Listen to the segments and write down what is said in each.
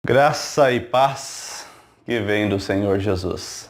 Graça e paz que vem do Senhor Jesus.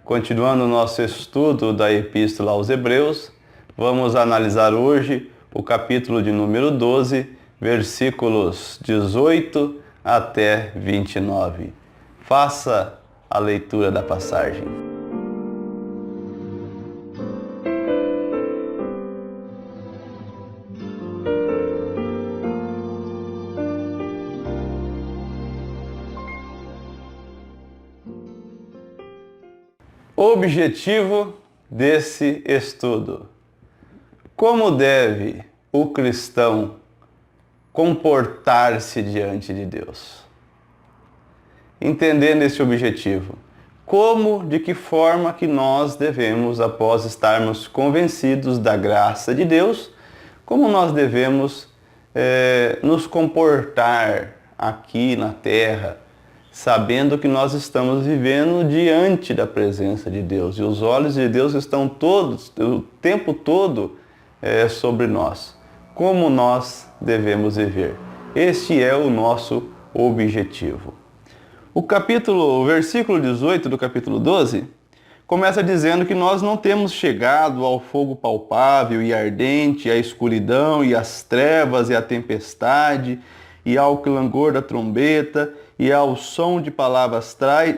Continuando o nosso estudo da Epístola aos Hebreus, vamos analisar hoje o capítulo de número 12, versículos 18 até 29. Faça a leitura da passagem. Objetivo desse estudo: como deve o cristão comportar-se diante de Deus? Entendendo esse objetivo, de que forma que nós devemos, após estarmos convencidos da graça de Deus, como nós devemos nos comportar aqui na terra, sabendo que nós estamos vivendo diante da presença de Deus e os olhos de Deus estão todos, o tempo todo, sobre nós. Como nós devemos viver? Este é o nosso objetivo. O versículo 18 do capítulo 12 começa dizendo que nós não temos chegado ao fogo palpável e ardente, à escuridão e às trevas e à tempestade e ao clangor da trombeta e ao som de palavras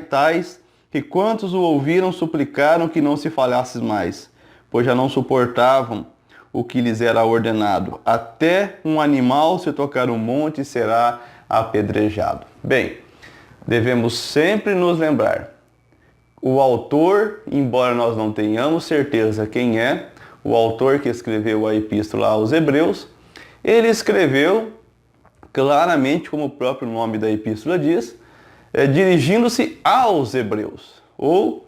tais que quantos o ouviram suplicaram que não se falasse mais, pois já não suportavam o que lhes era ordenado. Até um animal se tocar um monte será apedrejado. Bem, devemos sempre nos lembrar. O autor, embora nós não tenhamos certeza quem é, o autor que escreveu a Epístola aos Hebreus, ele escreveu claramente, como o próprio nome da epístola diz, dirigindo-se aos hebreus, ou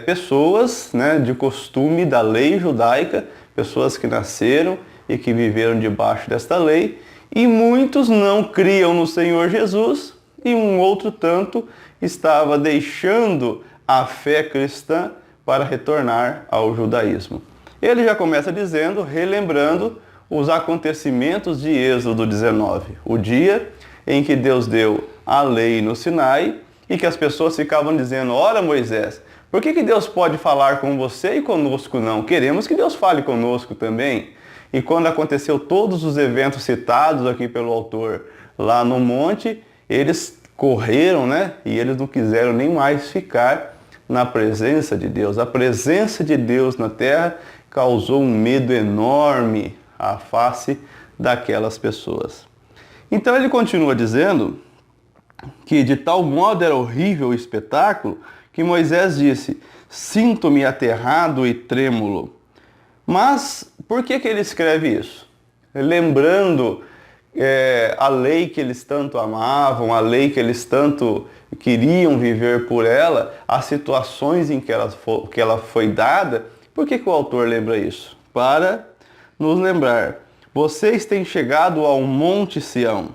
pessoas, de costume da lei judaica, pessoas que nasceram e que viveram debaixo desta lei, e muitos não criam no Senhor Jesus, e um outro tanto estava deixando a fé cristã para retornar ao judaísmo. Ele já começa dizendo, relembrando os acontecimentos de Êxodo 19, o dia em que Deus deu a lei no Sinai e que as pessoas ficavam dizendo: ora Moisés, por que Deus pode falar com você e conosco não? Queremos que Deus fale conosco também. E quando aconteceu todos os eventos citados aqui pelo autor lá no monte, eles correram, e eles não quiseram nem mais ficar na presença de Deus. A presença de Deus na terra causou um medo enorme à face daquelas pessoas. Então ele continua dizendo que de tal modo era horrível o espetáculo que Moisés disse: sinto-me aterrado e trêmulo. Mas por que ele escreve isso? Lembrando a lei que eles tanto amavam, a lei que eles tanto queriam viver por ela, as situações em que ela foi dada. Por que o autor lembra isso? Para nos lembrar: vocês têm chegado ao Monte Sião,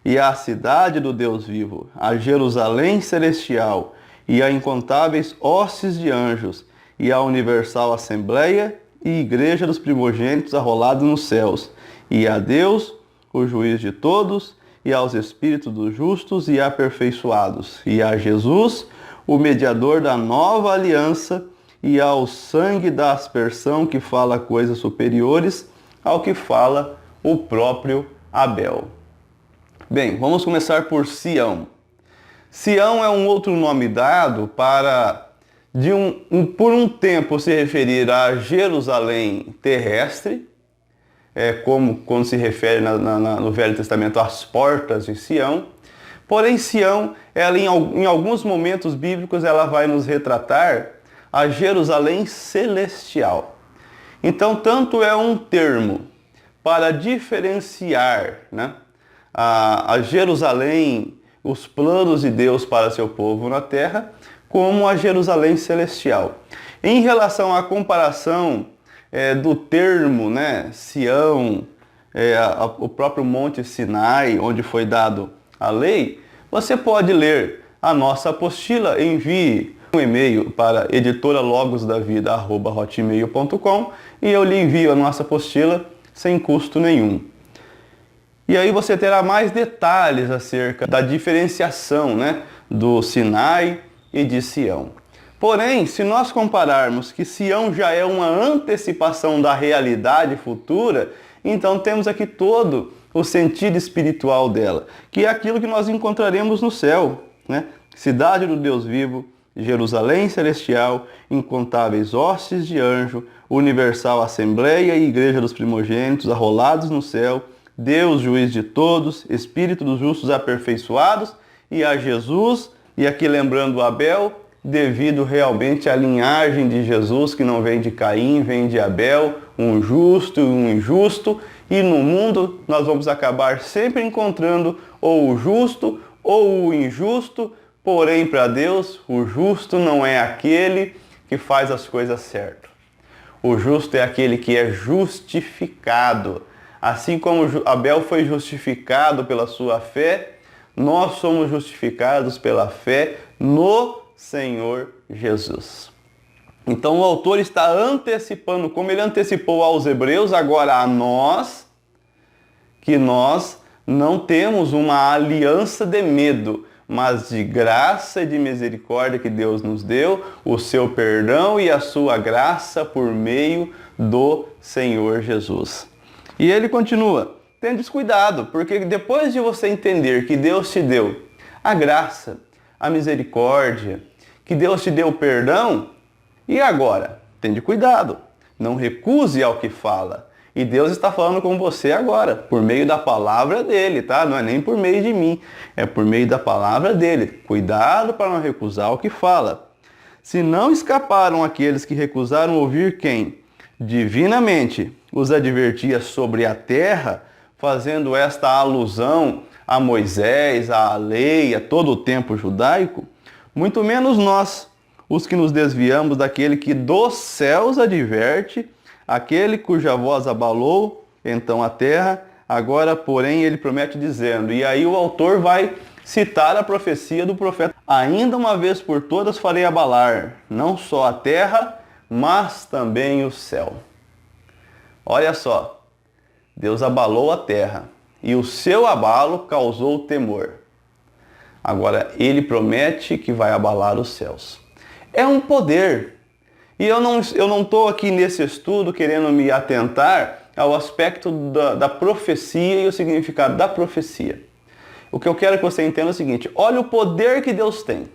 e à cidade do Deus vivo, a Jerusalém celestial, e a incontáveis hostes de anjos, e a universal assembleia e igreja dos primogênitos arrolados nos céus, e a Deus, o juiz de todos, e aos espíritos dos justos e aperfeiçoados, e a Jesus, o mediador da nova aliança, e ao sangue da aspersão que fala coisas superiores ao que fala o próprio Abel. Bem, vamos começar por Sião. Sião é um outro nome dado para, por um tempo, se referir a Jerusalém terrestre, como quando se refere no Velho Testamento às portas de Sião. Porém, Sião, ela, em alguns momentos bíblicos, ela vai nos retratar a Jerusalém celestial. Então, tanto é um termo para diferenciar a Jerusalém, os planos de Deus para seu povo na terra, como a Jerusalém celestial. Em relação à comparação do termo Sião o próprio Monte Sinai, onde foi dado a lei, você pode ler a nossa apostila. Envie um e-mail para editoralogosdavida@hotmail.com e eu lhe envio a nossa apostila sem custo nenhum. E aí você terá mais detalhes acerca da diferenciação, né, do Sinai e de Sião. Porém, se nós compararmos que Sião já é uma antecipação da realidade futura, então temos aqui todo o sentido espiritual dela, que é aquilo que nós encontraremos no céu, né? Cidade do Deus vivo, Jerusalém celestial, incontáveis hostes de anjo, universal assembleia e igreja dos primogênitos arrolados no céu, Deus juiz de todos, Espírito dos justos aperfeiçoados, e a Jesus, e aqui lembrando Abel, devido realmente à linhagem de Jesus, que não vem de Caim, vem de Abel, um justo e um injusto, e no mundo nós vamos acabar sempre encontrando ou o justo ou o injusto, porém para Deus o justo não é aquele que faz as coisas certas. O justo é aquele que é justificado. Assim como Abel foi justificado pela sua fé, nós somos justificados pela fé no Senhor Jesus. Então o autor está antecipando, como ele antecipou aos hebreus, agora a nós, que nós não temos uma aliança de medo, mas de graça e de misericórdia que Deus nos deu, o seu perdão e a sua graça por meio do Senhor Jesus. E ele continua, tenha cuidado, porque depois de você entender que Deus te deu a graça, a misericórdia, que Deus te deu o perdão, e agora? Tenha cuidado, não recuse ao que fala. E Deus está falando com você agora, por meio da palavra dele, tá? Não é nem por meio de mim, é por meio da palavra dele. Cuidado para não recusar o que fala. Se não escaparam aqueles que recusaram ouvir quem divinamente os advertia sobre a terra, fazendo esta alusão a Moisés, à lei, a todo o tempo judaico, muito menos nós, os que nos desviamos daquele que dos céus adverte, aquele cuja voz abalou então a terra, agora, porém, ele promete dizendo, e aí o autor vai citar a profecia do profeta, ainda uma vez por todas farei abalar, não só a terra, mas também o céu. Olha só, Deus abalou a terra e o seu abalo causou temor. Agora, ele promete que vai abalar os céus. É um poder. E eu não estou aqui nesse estudo querendo me atentar ao aspecto da profecia e o significado da profecia. O que eu quero que você entenda é o seguinte, olha o poder que Deus tem.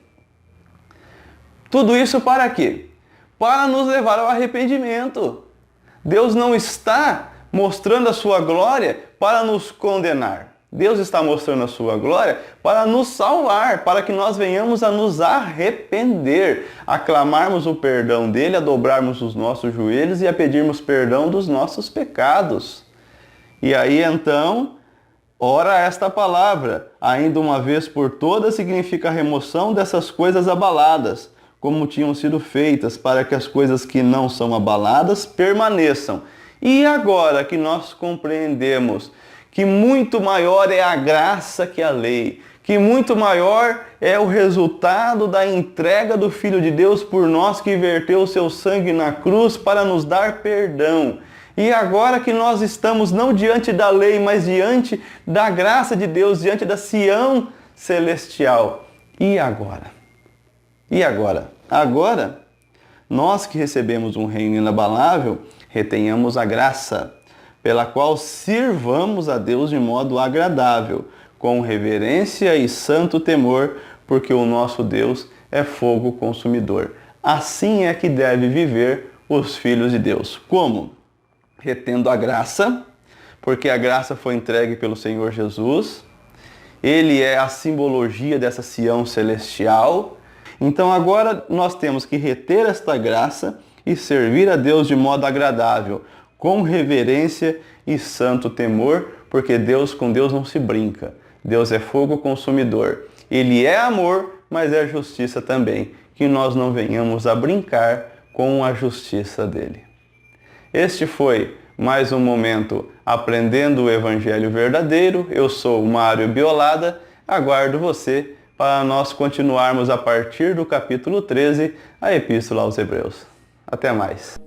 Tudo isso para quê? Para nos levar ao arrependimento. Deus não está mostrando a sua glória para nos condenar. Deus está mostrando a sua glória para nos salvar, para que nós venhamos a nos arrepender, a clamarmos o perdão dele, a dobrarmos os nossos joelhos e a pedirmos perdão dos nossos pecados. E aí então, ora esta palavra, ainda uma vez por todas, significa a remoção dessas coisas abaladas, como tinham sido feitas, para que as coisas que não são abaladas permaneçam. E agora que nós compreendemos que muito maior é a graça que a lei, que muito maior é o resultado da entrega do Filho de Deus por nós, que verteu o seu sangue na cruz para nos dar perdão. E agora que nós estamos não diante da lei, mas diante da graça de Deus, diante da Sião celestial. E agora? E agora? Agora, nós que recebemos um reino inabalável, retenhamos a graça, pela qual sirvamos a Deus de modo agradável, com reverência e santo temor, porque o nosso Deus é fogo consumidor. Assim é que deve viver os filhos de Deus. Como? Retendo a graça, porque a graça foi entregue pelo Senhor Jesus. Ele é a simbologia dessa Sião celestial. Então agora nós temos que reter esta graça e servir a Deus de modo agradável, com reverência e santo temor, porque com Deus não se brinca. Deus é fogo consumidor. Ele é amor, mas é justiça também. Que nós não venhamos a brincar com a justiça dele. Este foi mais um momento aprendendo o Evangelho verdadeiro. Eu sou o Mário Biolada, aguardo você para nós continuarmos a partir do capítulo 13, a Epístola aos Hebreus. Até mais.